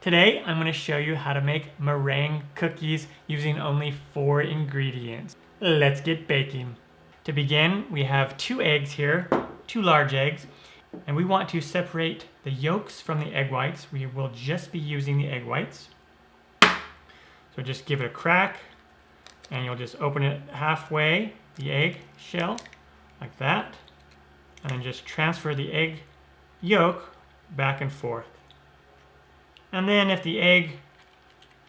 Today, I'm going to show you how to make meringue cookies using only 4 ingredients. Let's get baking. To begin, we have 2 eggs here, 2 large eggs, and we want to separate the yolks from the egg whites. We will just be using the egg whites. So just give it a crack, and you'll just open it halfway, the egg shell, like that, and then just transfer the egg yolk back and forth. And then if the egg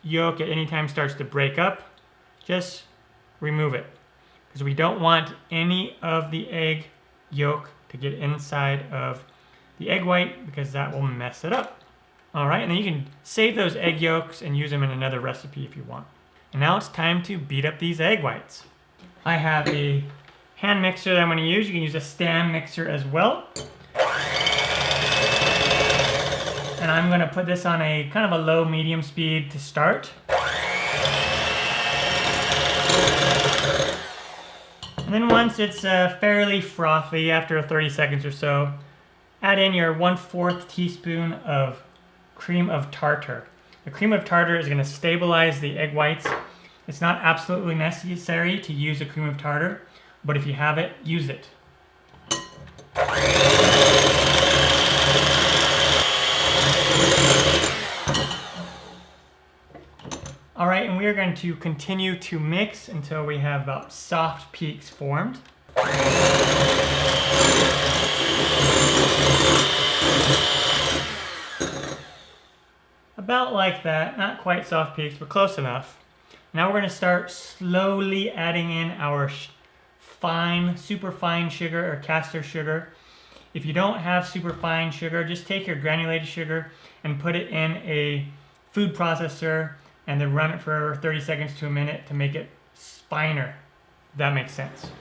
yolk at any time starts to break up, just remove it, because we don't want any of the egg yolk to get inside of the egg white, because that will mess it up. All right, and then you can save those egg yolks and use them in another recipe if you want. And now it's time to beat up these egg whites. I have a hand mixer that I'm going to use. You can use a stand mixer as well. And I'm going to put this on a kind of a low medium speed to start. And then once it's fairly frothy, after 30 seconds or so, add in your 1/4 teaspoon of cream of tartar. The cream of tartar is going to stabilize the egg whites. It's not absolutely necessary to use the cream of tartar, but if you have it, use it. All right, and we are going to continue to mix until we have about soft peaks formed. About like that, not quite soft peaks, but close enough. Now we're going to start slowly adding in our super fine sugar or caster sugar. If you don't have super fine sugar, just take your granulated sugar and put it in a food processor and then run it for 30 seconds to a minute to make it finer, if that makes sense.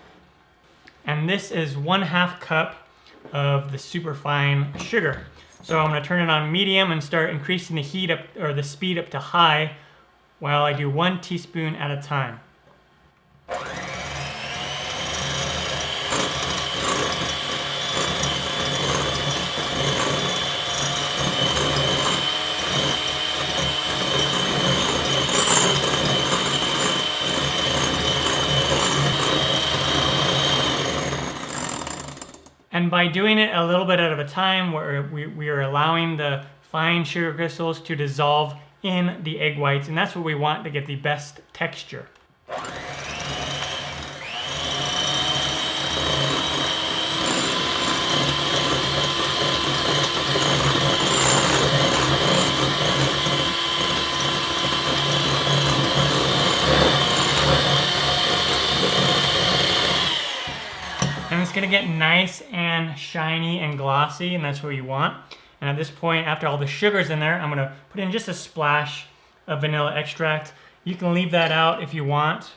And this is 1/2 cup of the super fine sugar. So I'm going to turn it on medium and start increasing the heat up, or the speed up to high, while I do 1 teaspoon at a time. And by doing it a little bit at a time, we are allowing the fine sugar crystals to dissolve in the egg whites, and that's what we want to get the best texture. And it's going to get nice and shiny and glossy, and that's what you want. And at this point, after all the sugar's in there, I'm going to put in just a splash of vanilla extract. You can leave that out if you want.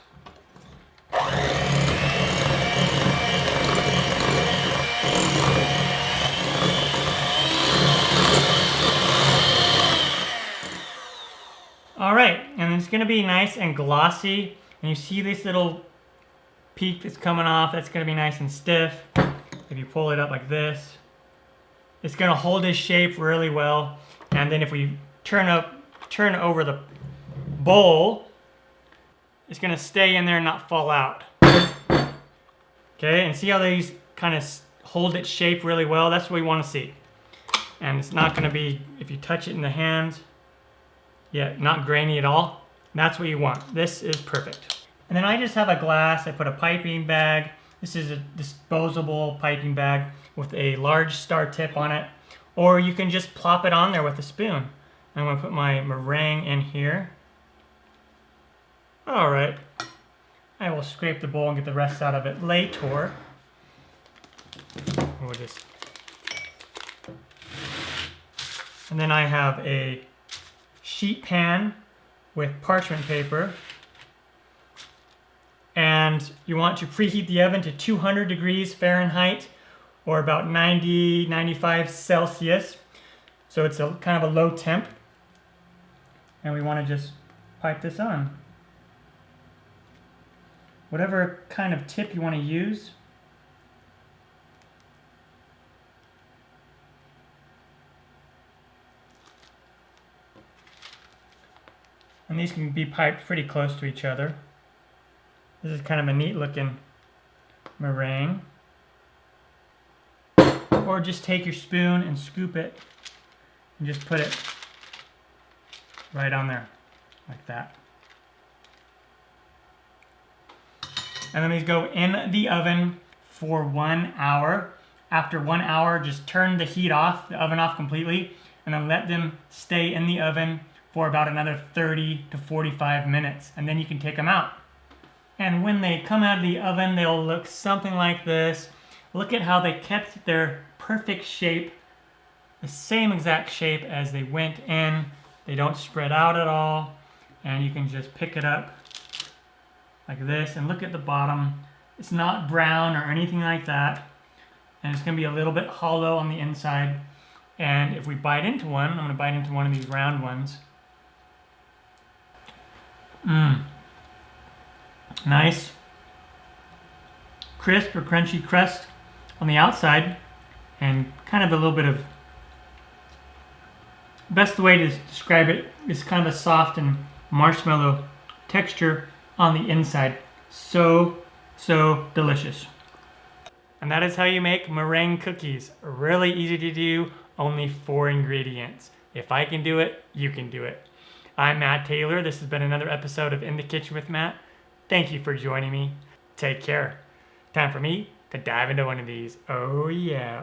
All right, and it's going to be nice and glossy. And you see this little peak that's coming off, that's going to be nice and stiff. If you pull it up like this, it's going to hold its shape really well. And then if we turn over the bowl, it's going to stay in there and not fall out. Okay, and see how these kind of hold its shape really well? That's what we want to see. And it's not going to be, if you touch it in the hands, yeah, not grainy at all. That's what you want. This is perfect. And then I just have a glass. I put a piping bag. This is a disposable piping bag with a large star tip on it. Or you can just plop it on there with a spoon. I'm going to put my meringue in here. All right. I will scrape the bowl and get the rest out of it later. We'll just... And then I have a sheet pan with parchment paper. And you want to preheat the oven to 200 degrees Fahrenheit or about 95 Celsius. So it's a kind of a low temp. And we want to just pipe this on. Whatever kind of tip you want to use. And these can be piped pretty close to each other. This is kind of a neat looking meringue. Or just take your spoon and scoop it and just put it right on there, like that. And then these go in the oven for 1 hour. After 1 hour, just turn the heat off, the oven off completely, and then let them stay in the oven for about another 30 to 45 minutes. And then you can take them out. And when they come out of the oven, they'll look something like this. Look at how they kept their perfect shape, the same exact shape as they went in. They don't spread out at all. And you can just pick it up like this. And look at the bottom. It's not brown or anything like that. And it's going to be a little bit hollow on the inside. And if we bite into one, I'm going to bite into one of these round ones. Nice, crisp or crunchy crust on the outside, and kind of a little bit of, best way to describe it is kind of a soft and marshmallow texture on the inside. So delicious. And that is how you make meringue cookies. Really easy to do, only 4 ingredients. If I can do it, you can do it. I'm Matt Taylor. This has been another episode of In the Kitchen with Matt. Thank you for joining me. Take care. Time for me to dive into one of these. Oh yeah.